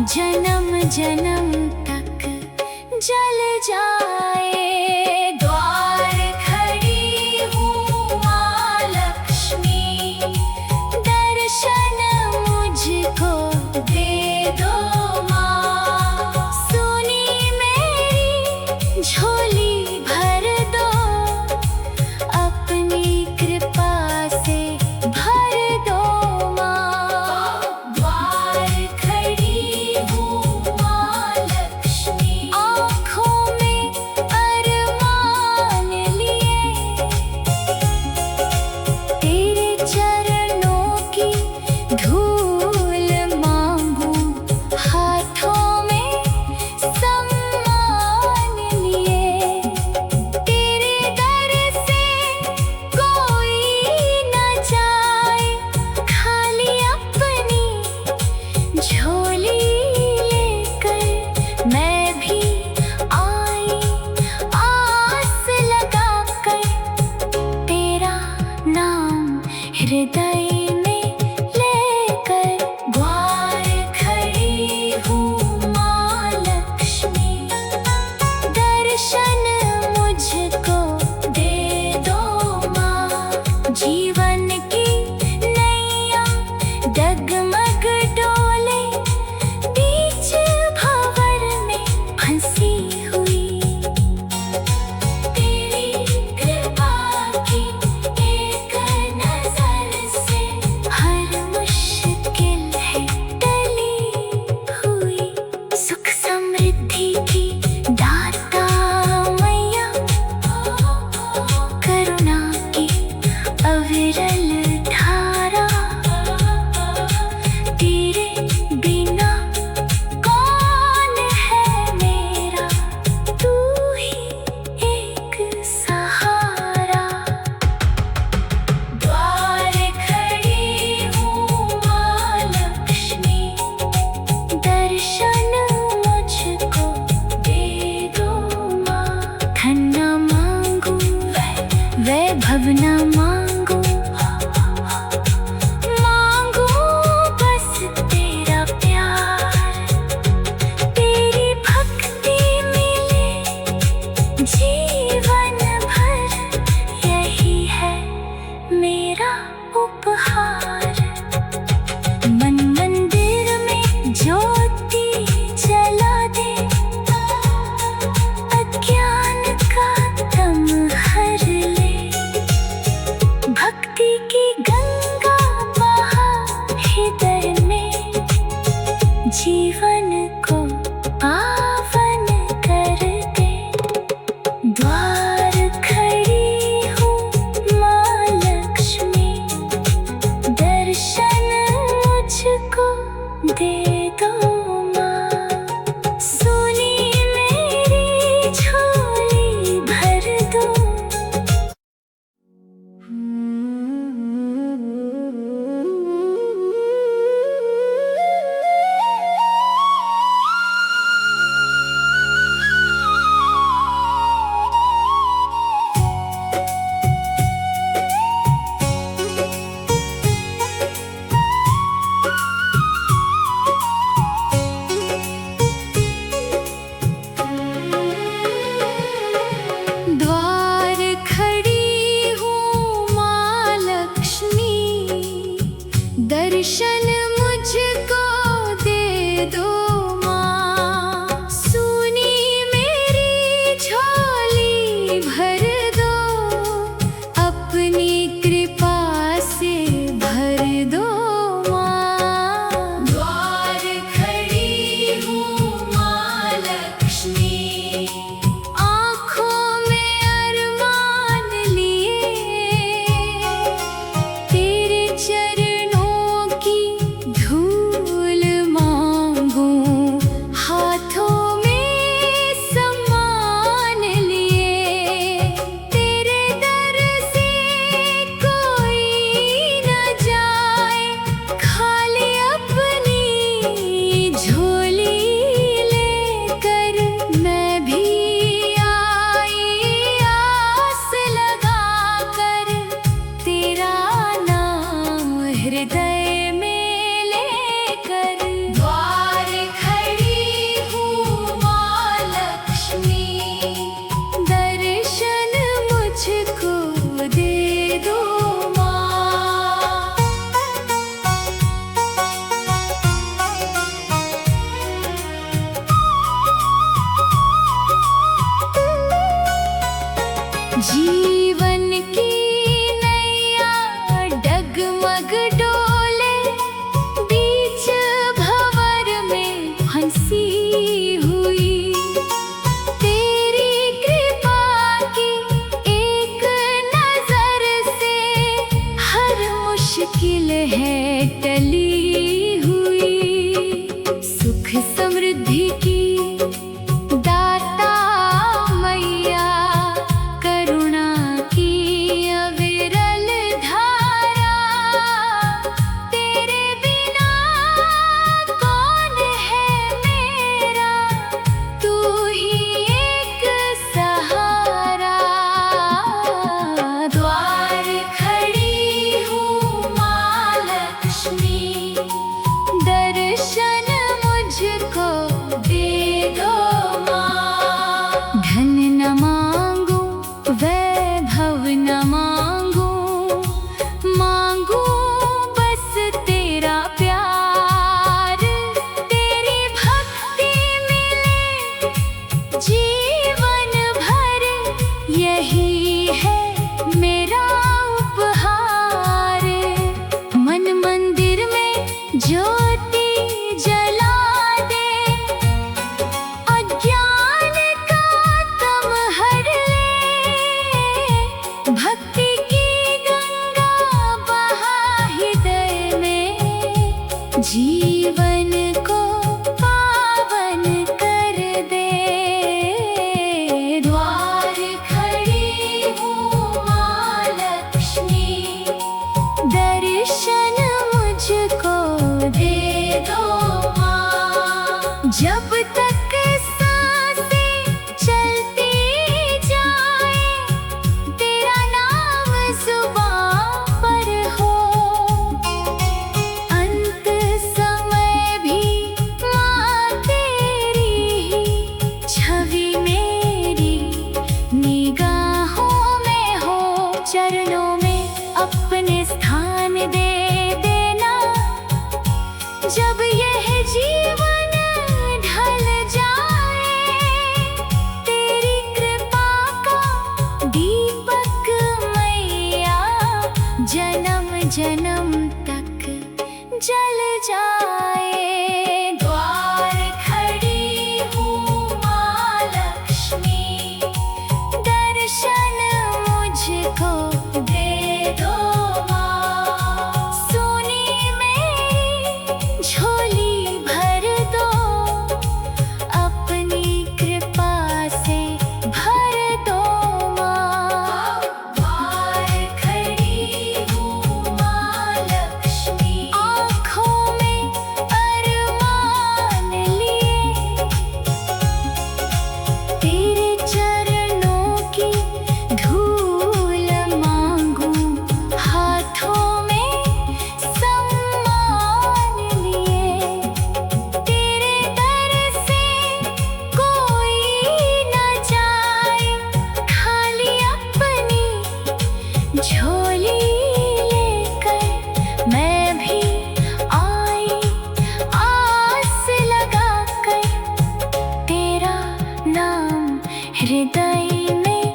जन्म जन्म तक जल जाए। द्वार खड़ी हूँ माँ लक्ष्मी, दर्शन मुझको दे दो माँ। सुनी मेरी झोली भर दो, अपनी कृपा से भर दो माँ। द्वार खड़ी हूँ माँ लक्ष्मी, आँखों में अरमान लिए, तेरे चरणों की धूल मांगू, हाथों में सम्मान लिए। तेरे दर से कोई न जाए खाली, अपनी झोली लेकर मैं भी आई आस लगाकर। तेरा नाम हृदय में लेकर, द्वार खड़ी हूँ माँ लक्ष्मी, दर्शन मुझको दे दो माँ। जीवन की नैया डगमग डोले, बीच भंवर में फंसी हुई, तेरी कृपा की एक नजर से हर मुश्किल है टली हुई। सुख समृद्धि की दाता मैया, करुणा की अविरल धारा, तेरे बिना कौन है मेरा, तू ही एक सहारा। द्वार खड़ी हूँ माँ लक्ष्मी, दर्शन मुझको दे दो माँ। धन न मांगू वैभव न मांगू, मांगू बस तेरा प्यार। तेरी भक्ति मिले जीवन भर, यही है मेरा उपहार। मन मंदिर में ज्योति जला दे, अज्ञान का तम हर ले। भक्ति की गंगा बहा हृदय में, जीवन को पावन कर दे। द्वार खड़ी हूँ माँ लक्ष्मी, दर्शन मुझको दे दो माँ। सुनी मेरी झोली भर दो। दर्शन मुझको दे दो माँ। धन न मांगू, वैभव न मांगू, मांगू बस तेरा प्यार। तेरी भक्ति मिले जीवन भर, यही है मेरा उपहार। मन मंदिर में ज्योति जला दे, अज्ञान का तम हर ले। भक्ति की गंगा बहा हृदय में, जीवन को पावन कर दे। द्वार खड़ी हूँ माँ लक्ष्मी, दर्शन मुझको दे दो माँ। जब तक सांसें चलती जाए, तेरा नाम जुबां पर हो। अंत समय भी माँ तेरी ही छवि मेरी निगाहों में हो। चरणों में अपने स्थान दे देना, जब यह जीवन ढल जाए। तेरी कृपा का दीपक मैया, जन्म जन्म तक जल जाए। द्वार खड़ी हूँ माँ लक्ष्मी, दर्शन मुझको दे दो माँ। सोनी मेरी झोली भर दो, अपनी कृपा से भर दो माँ। द्वार खड़ी हूँ माँ लक्ष्मी, आँखों में अरमान लिए। तेरे चरणों की धूल मांगू, हाथों में सम्मान लिए। तेरे दर से कोई न जाए, खाली अपनी झोली लेकर मैं भी आई। आस लगाकर तेरा नाम हृदय में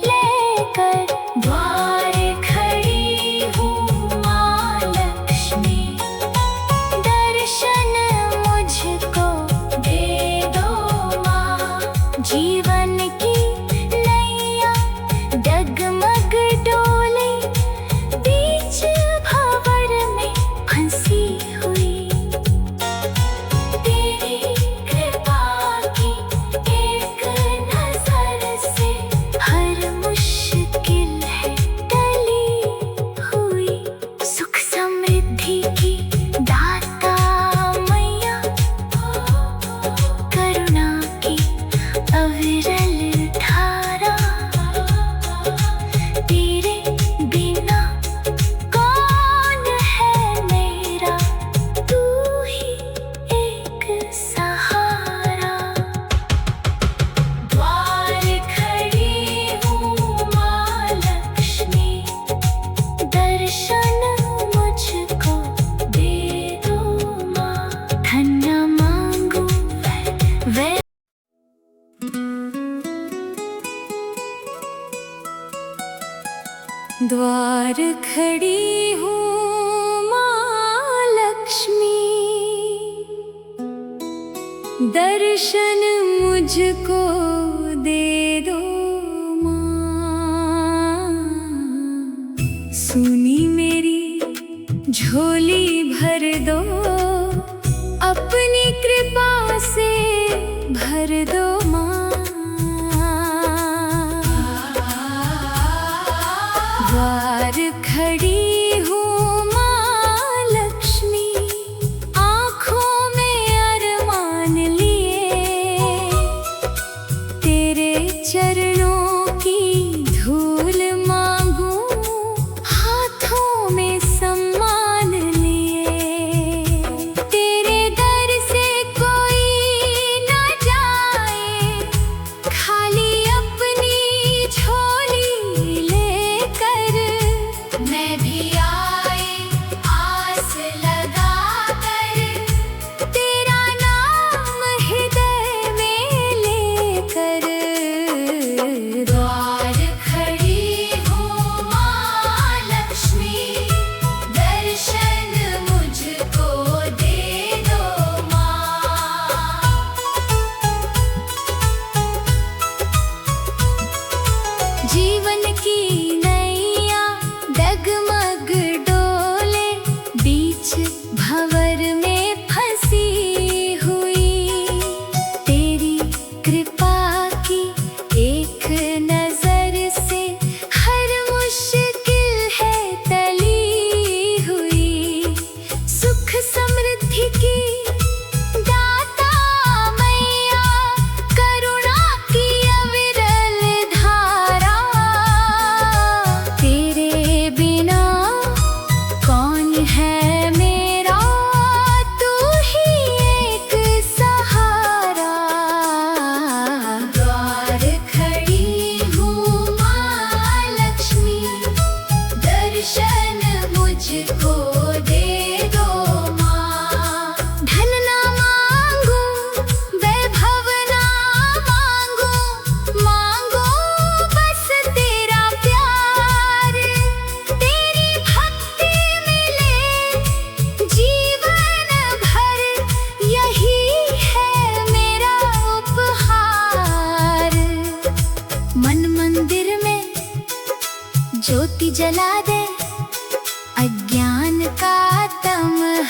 लेकर। द्वार खड़ी हूँ माँ लक्ष्मी, दर्शन मुझको दे दो माँ। जीवन की नैया डगमग डोले, बीच भंवर में फंसी हुई। तेरी कृपा की एक नजर से हर मुश्किल है टली हुई। सुख समृद्धि की दाता मैया, करुणा की अविरल धारा। तेरे बिना कौन है मेरा, तू ही एक सहारा। द्वार खड़ी हूँ माँ लक्ष्मी, दर्शन मुझको दे दो माँ। धन न मांगू, वै द्वार खड़ी हूँ माँ लक्ष्मी, दर्शन मुझको दे दो माँ। सुनी मेरी झोली भर दो, अपनी कृपा से भर दो माँ। द्वार खड़ी हूँ माँ लक्ष्मी, आँखों में अरमान लिए। तेरे चरणों की धूल मांगू, हाथों में सम्मान लिए। तेरे दर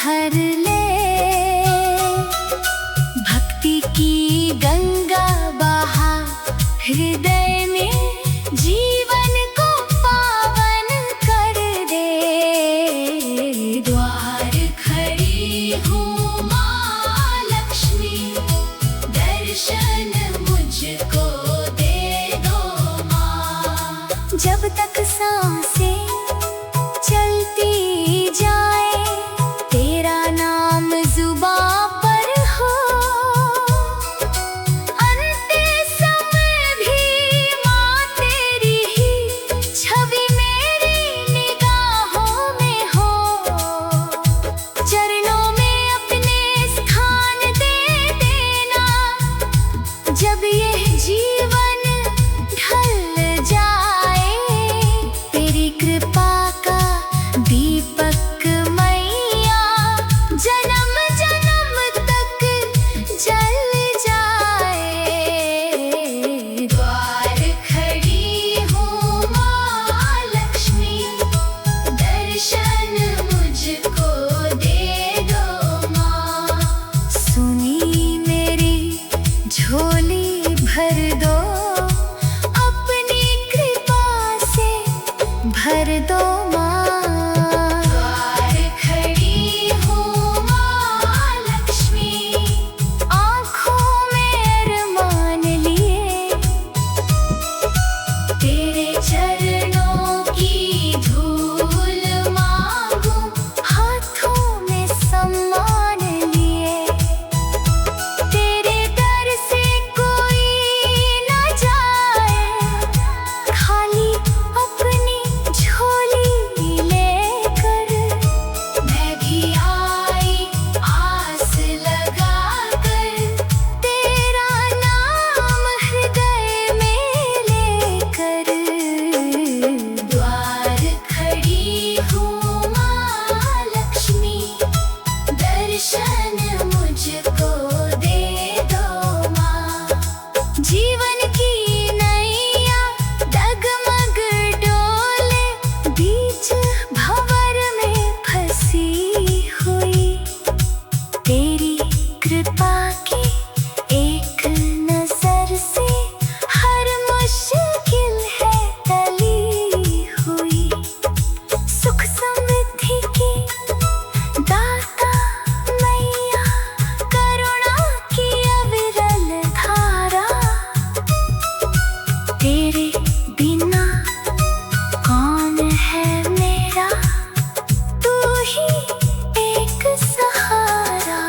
हर ले। भक्ति की गंगा बहा हृदय में, जीवन को पावन कर दे। द्वार खड़ी हूँ माँ लक्ष्मी, दर्शन मुझको दे दो माँ। जब तक सांसें चलती जाए, तेरा नाम जुबां पर हो। अंते समय भी माँ तेरी ही छवि मेरी निगाहों में हो। चरणों में अपने स्थान दे देना, जब यह जीवन ढल जाए। तेरी कृपा का दीपक मैया, जन्म जन्म तक जल जाए। द्वार खड़ी हूँ माँ लक्ष्मी, दर्शन मुझको दे दो माँ। सुनी मेरी झोली भर दो, अपनी कृपा से भर दो माँ। द्वार खड़ी हूँ माँ लक्ष्मी, आँखों में अरमान लिए। तेरे चरणों की धूल मांगूं, हाथों में सम्मान लिए। तेरे दर से कोई न जाए, खाली अपनी झोली लेकर। मैं भी आई आस लगाकर, तेरा नाम हृदय में लेकर। द्वार खड़ी हूँ माँ लक्ष्मी, दर्शन मुझको दे दो माँ। जीवन की नैया डगमग डोले, बीच भंवर में फंसी हुई। तेरी कृपा की एक नजर से हर मुश्किल है टली हुई। सुख समृद्धि की दाता मैया, करुणा की अविरल धारा। तेरे बिना कौन है मेरा, तू ही एक सहारा।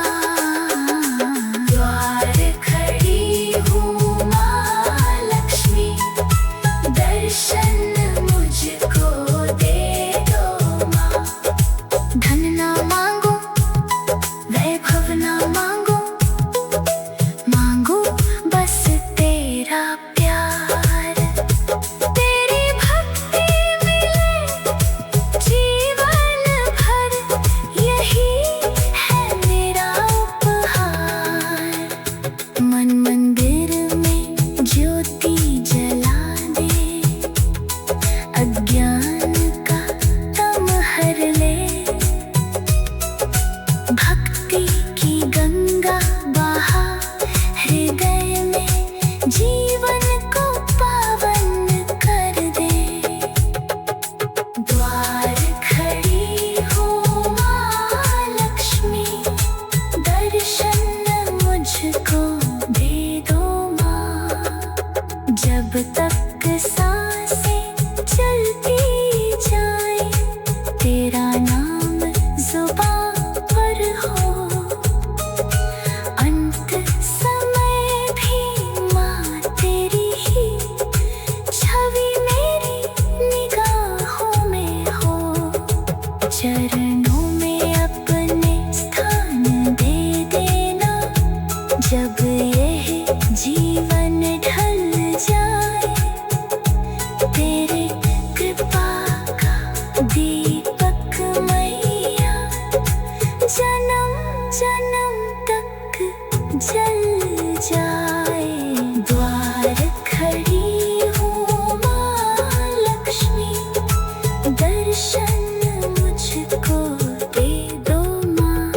द्वार खड़ी हूँ माँ लक्ष्मी, दर्शन मुझको दे दो माँ। धन ना मांगो, वैभव ना मांगो, मांगो बस तेरा प्यार। तेरी भक्ति मिले जीवन भर, यही है मेरा उपहार। मन मंदिर में ज्योति जला दे, अज्ञान का तम हर ले। भक्ति की गंगा बहा हृदय में, जीवन को पावन कर दे। द्वार खड़ी हूँ माँ लक्ष्मी, दर्शन मुझको दे दो माँ। जब तक सांसें चलती जाए, तेरा नाम जुबां पर हो। अंत समय भी माँ तेरी ही छवि मेरी निगाहों में हो। चरणों में अपने स्थान दे देना, जब यह जीवन ढल जाए। तेरे कृपा का दीपक मैया, जन्म जन्म तक जल जाए। द्वार खड़ी हूँ माँ लक्ष्मी, दर्शन मुझको दे दो माँ।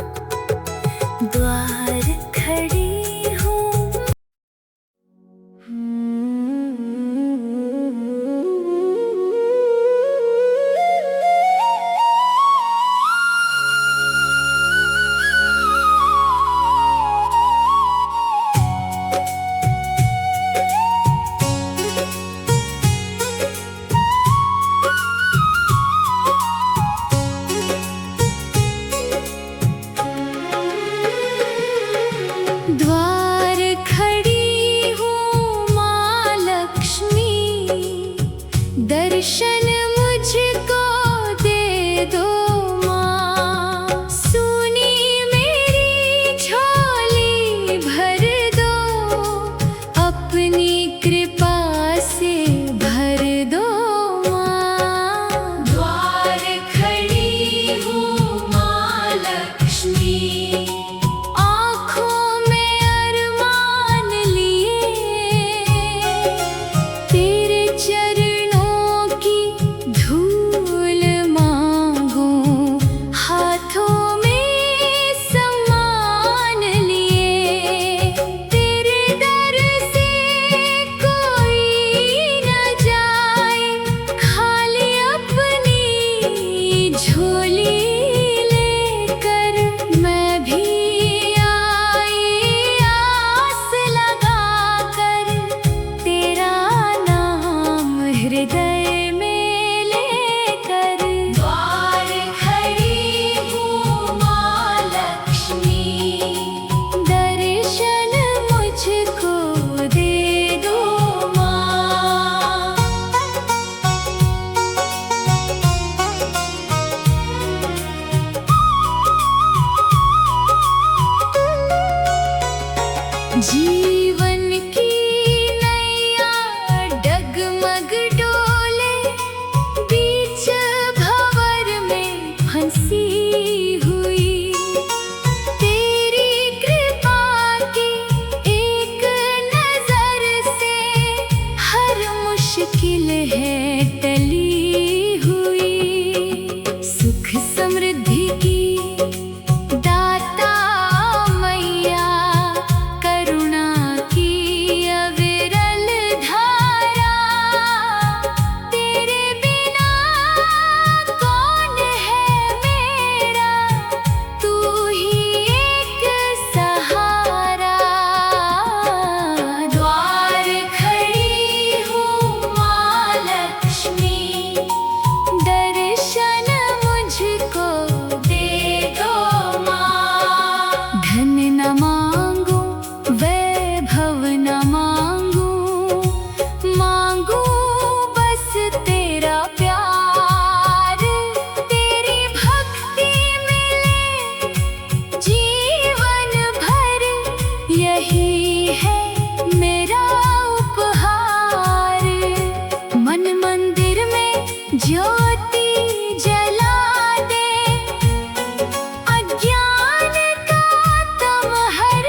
द्वार खड़ी हूँ माँ लक्ष्मी, दर्शन मुझको दे दो माँ। सुनी मेरी झोली भर दो, अपनी कृपा से भर दो माँ। द्वार खड़ी हूँ माँ लक्ष्मी, आँखों में अरमान लिए, तेरे चरणों की धूल मांगूं, हाथों में सम्मान लिए। तेरे दर से कोई न जाए, खाली अपनी झोली लेकर मैं भी आई, आस लगाकर तेरा नाम हृदय में लेकर। द्वार खड़ी हूँ माँ लक्ष्मी, दर्शन मुझको दे दो माँ। जीवन की नैया डगमग डोले, बीच भंवर में फंसी हुई। तेरी कृपा की एक नजर से हर मुश्किल है टली हुई। सुख समृद्धि की दाता मैया, करुणा की अविरल धारा, तेरे बिना कौन है मेरा, तू ही एक सहारा। द्वार खड़ी हूँ माँ लक्ष्मी, दर्शन मुझको दे दो माँ। धन न मांगू, वैभव न मांगू, मांगू बस तेरा प्यार। तेरी भक्ति मिले जीवन भर, यही है मेरा उपहार। मन मंदिर में ज्योति जला दे, अज्ञान का तम हर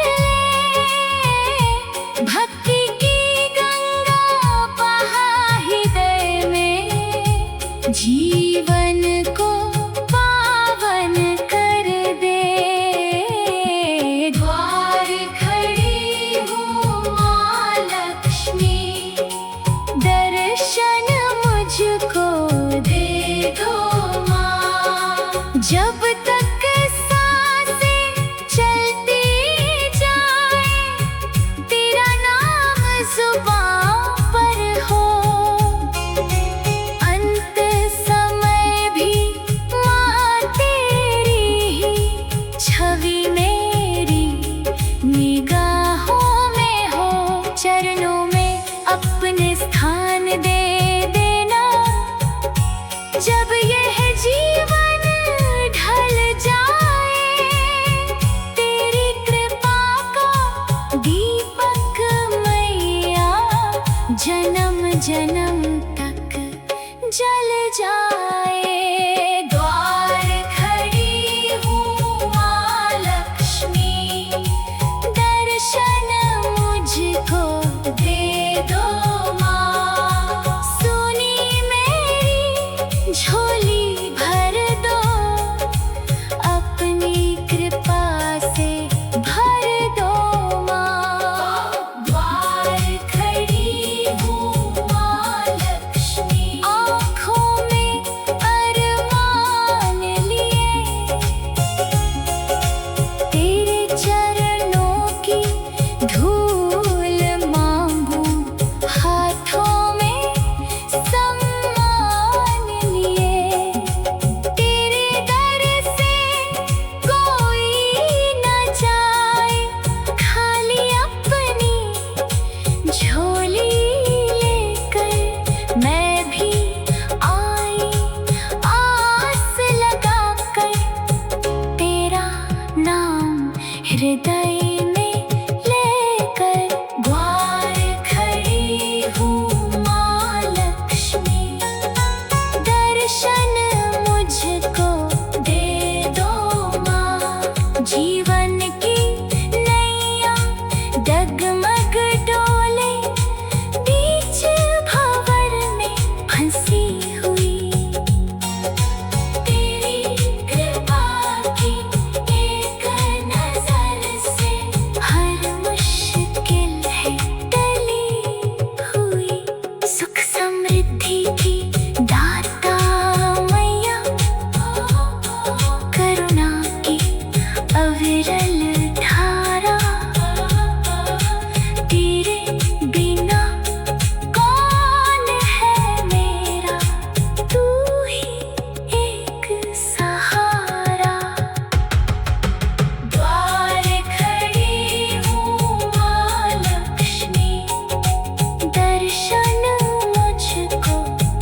हृदय में लेकर द्वार खड़ी हूँ माँ लक्ष्मी। दर्शन मुझको दे दो माँ। जीवन की नैया डगमग डोले, बीच भंवर में फंसी हुई। तेरी कृपा की एक नजर से हर मुश्किल है टली हुई। सुख समृद्धि की दाता मैया, करुणा की अविरल धारा। तेरे बिना कौन है मेरा, तू ही एक सहारा। द्वार खड़ी हूँ माँ लक्ष्मी। दर्शन मुझको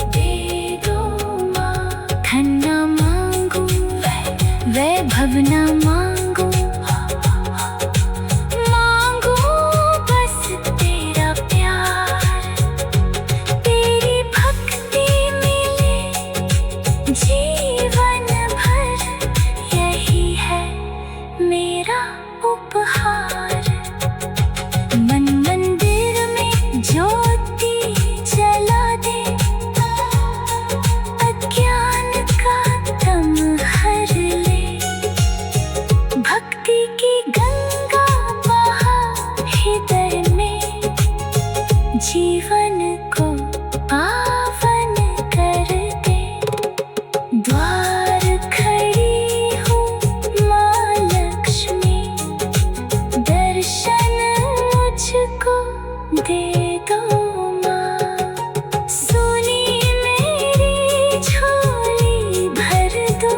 दे दो माँ। धन न मांगू, वैभव न मांगू, मांगू बस तेरा प्यार। तेरी भक्ति मिले जीवन भर, यही है मेरा उपहार। मन मंदिर में ज्योति जला दे, अज्ञान का तम हर ले। भक्ति की गंगा बहा हृदय में, जीवन को पावन कर दे। द्वार खड़ी हूँ माँ लक्ष्मी। दर्शन मुझको दे दो माँ। सुनी मेरी झोली भर दो।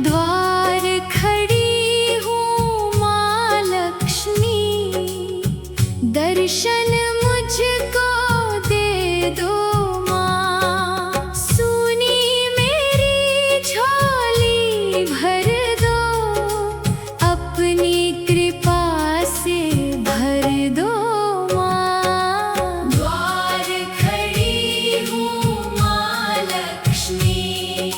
द्वार खड़ी हूँ माँ लक्ष्मी। दर्शन मुझको दे दो माँ। सुनी मेरी झोली भर दो, अपनी कृपा से भर दो माँ। द्वार खड़ी हूँ माँ लक्ष्मी।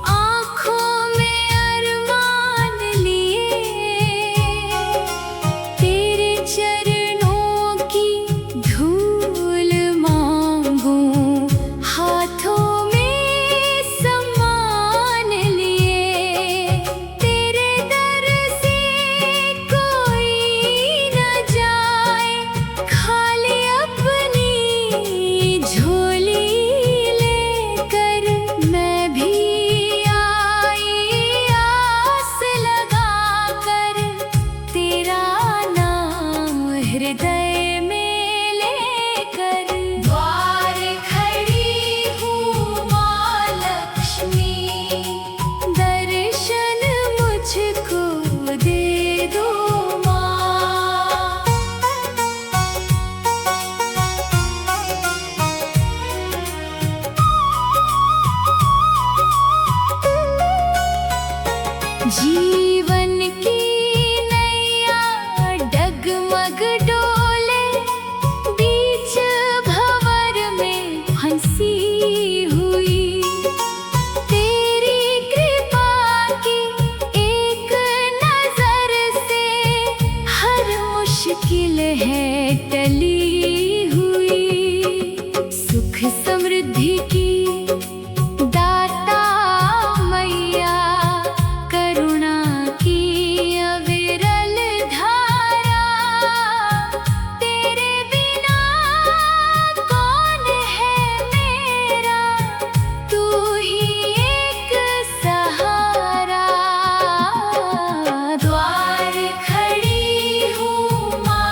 आँखों में अरमान लिए, तेरे चरणों की धूल मांगूं। हाथों में सम्मान लिए, तेरे दर से कोई न जाए खाली। अपनी झोली लेकर मैं भी आई, आस लगा कर तेरा नाम हृदय में लेकर। द्वार खड़ी हूँ माँ लक्ष्मी। दर्शन मुझको दे दो माँ। जीवन की नैया डगमग डोले, बीच भंवर में फंसी हुई। तेरी कृपा की एक नजर से हर मुश्किल है टली हुई। सुख समृद्धि की दाता मैया, करुणा की अविरल धारा। तेरे बिना कौन है मेरा, तू ही एक सहारा। द्वार खड़ी हूँ माँ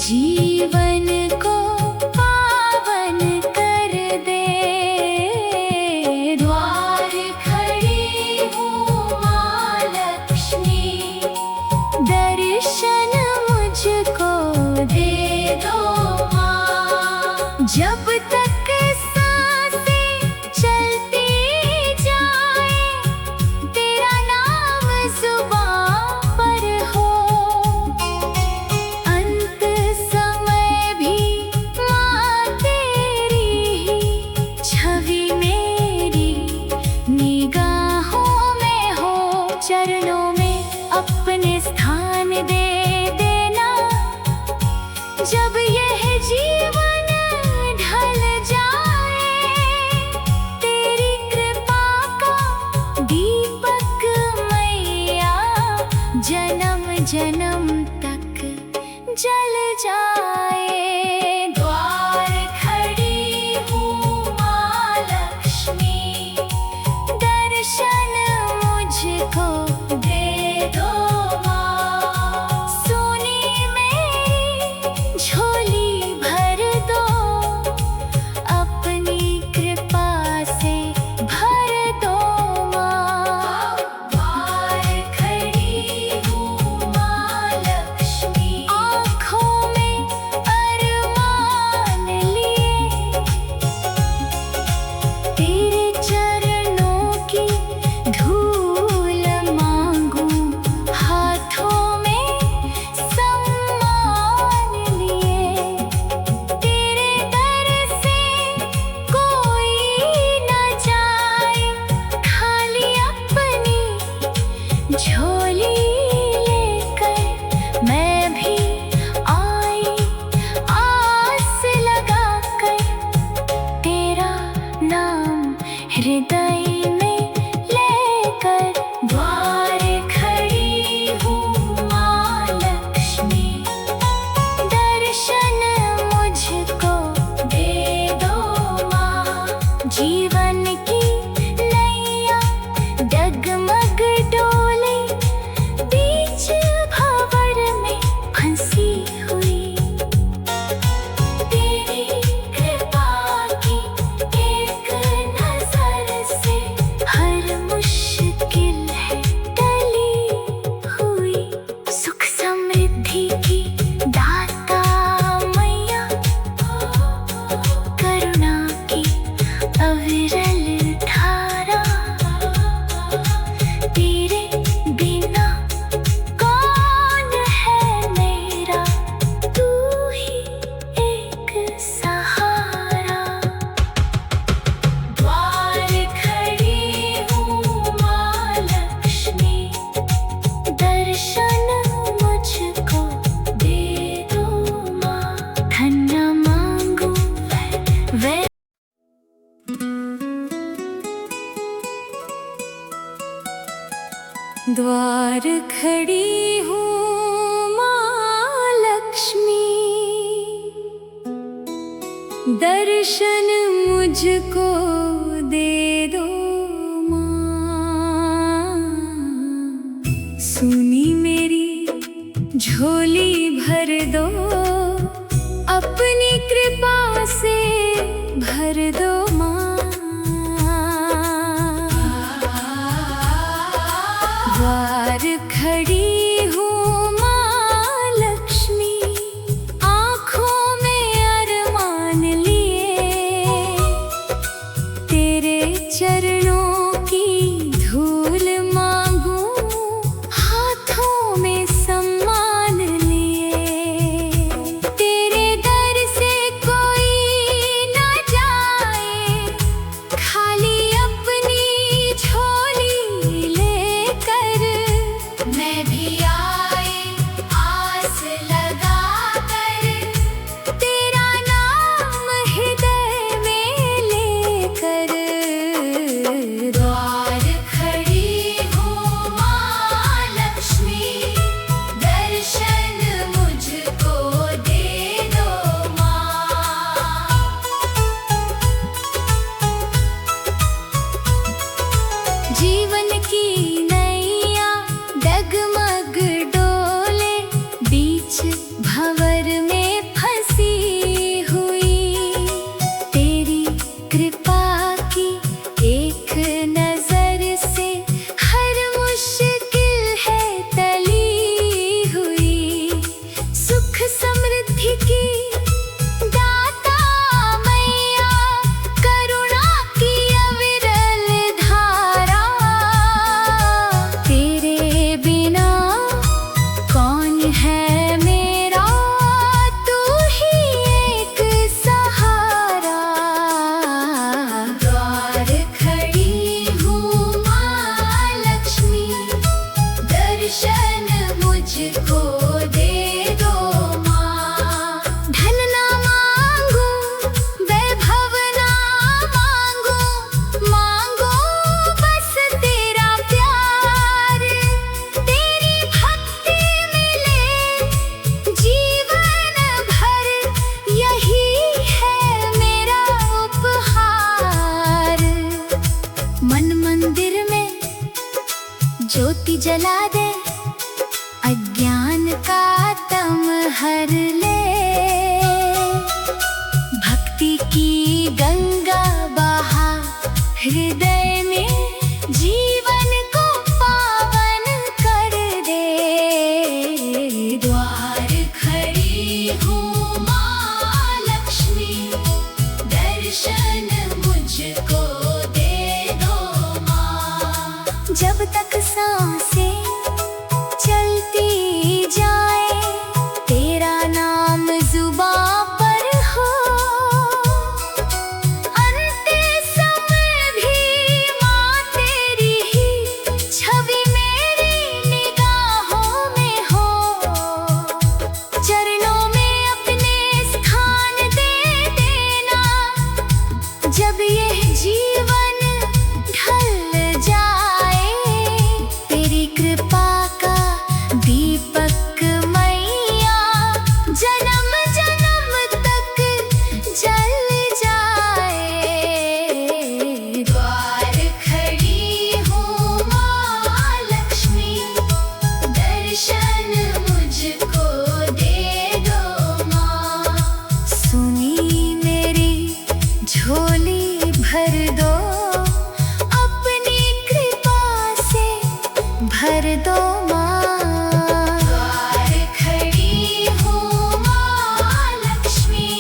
जीवन को पावन कर दे। द्वार खड़ी हूँ माँ लक्ष्मी, दर्शन मुझको दे दो माँ। जब तक सांसें चलती जाए, तेरा नाम जुबां पर हो। अंत समय भी माँ तेरी ही छवि मेरी निगाहों में हो। चरणों में अपने स्थान दे देना, जब यह जीवन ढल जाए। तेरी कृपा का दीपक मैया जन्म जन्म तक जल जाए। द्वार खड़ी हूँ माँ लक्ष्मी, दर्शन मुझको दे दो माँ। सोनी मेरी झोली भर दो, अपनी कृपा से भर दो माँ। द्वार खड़ी हूँ माँ लक्ष्मी, आँखों में अरमान लिए। तेरे चरणों की धूल मांगूं, हाथों में सम्मान लिए। तेरे दर से कोई न जाए, खाली अपनी झोली लेकर मैं भी आई। आस लगाकर तेरा नाम हृदय में लेकर। द्वार खड़ी हूँ माँ लक्ष्मी, दर्शन मुझको दे दो माँ। जीवन की नैया डगमग डोले, बीच भंवर में फंसी हुई। तेरी कृपा की एक नजर से हर मुश्किल है टली हुई। सुख समृद्धि की दाता मैया, करुणा की अविरल धारा। तेरे बिना कौन है मेरा, तू ही एक सहारा। द्वार खड़ी हूँ माँ लक्ष्मी, दर्शन मुझको दे दो माँ। धन्य मांगू वे द्वार खड़ी हूँ माँ लक्ष्मी, दर्शन मुझको दे दो माँ। सुनी मेरी झोली भर दो, अपनी कृपा से भर दो माँ। द्वार खड़ी हूँ माँ लक्ष्मी, आँखों में अरमान लिए। तेरे चरणों की धूल मांगूं, हाथों में सम्मान लिए। तेरे दर से कोई न जाए, भर ले। भक्ति की गंगा बहा हृदय में, जीवन को पावन कर दे। द्वार खड़ी हूँ माँ लक्ष्मी, दर्शन मुझको दे दो माँ। जब तक सांसें चलती जाए, तेरा नाम जुबां पर हो। अंते समय भी माँ तेरी ही छवि मेरी निगाहों में हो। चरणों में अपने स्थान दे देना, जब यह जीवन ढल जाए। तेरी कृपा का दीपक मैया, जन्म जन्म तक जल जाए। द्वार खड़ी हूँ माँ लक्ष्मी, दर्शन मुझको दे दो माँ। सुनी मेरी झोली भर दो, अपनी कृपा से भर दो माँ। द्वार खड़ी हूँ माँ लक्ष्मी,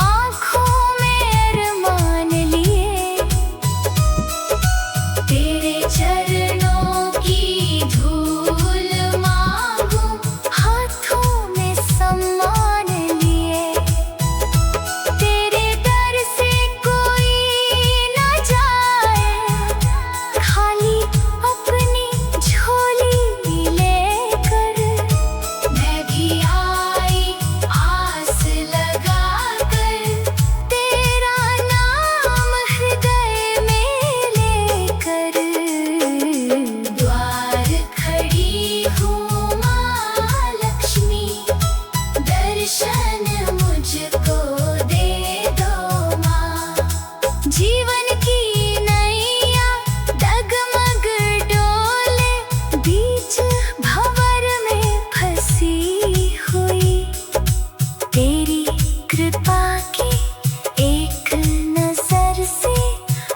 आँखों में अरमान लिए। तेरे चरणों की धूल मांगूं, हाथों में सम्मान लिए। तेरे दर से कोई न जाए, खाली अपनी झोली लेकर। मैं भी आई आस लगाकर, तेरा नाम हृदय में लेकर। द्वार खड़ी हूँ माँ लक्ष्मी, दर्शन मुझको दे दो माँ। जीवन की नैया डगमग डोले, बीच भंवर में फंसी हुई। तेरी कृपा की एक नजर से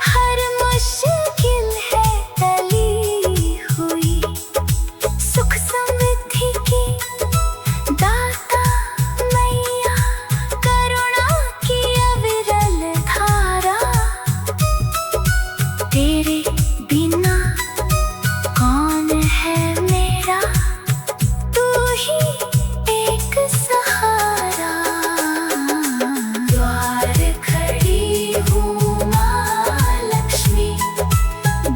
हर मुश्किल है टली हुई। सुख समृद्धि की दाता मैया, करुणा की अविरल धारा। तेरे बिना कौन है मेरा, तू ही एक सहारा। द्वार खड़ी हूँ माँ लक्ष्मी,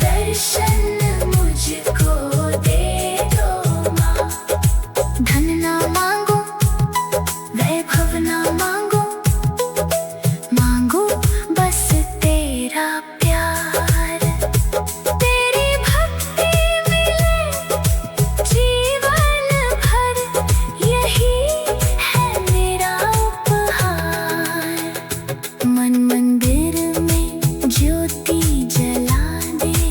दर्शन मुझको दे दो माँ। धन ना मांगो, वैभव ना मांगो, मांगो बस तेरा प्यार। तेरी भक्ति मिले जीवन भर, यही है मेरा उपहार। मन मंदिर में ज्योति जला दे,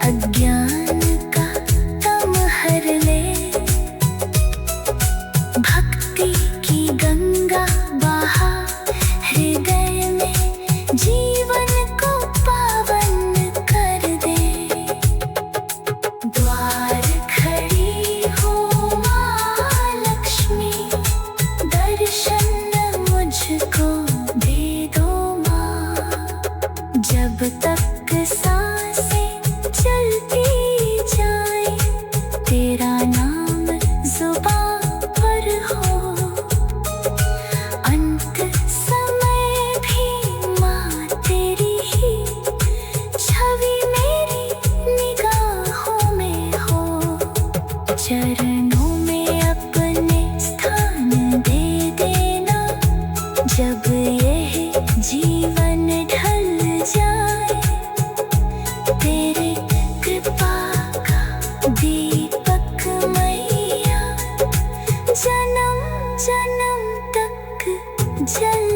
अज्ञान का तम हर ले। भक्ति की गंगा बहा हृदय में, जीवन को पावन कर दे। द्वार खड़ी हूँ माँ लक्ष्मी, दर्शन मुझको दे दो माँ। जब तक सांसें चलती जाए, तेरा नाम जुबां पर हो। अंत समय भी माँ तेरी ही छवि मेरी निगाहों में हो। चरणों में अपने स्थान दे देना, जब यह जीवन ढल जाए। तेरे कृपा का दीपक मैया, जन्म जन्म तक जल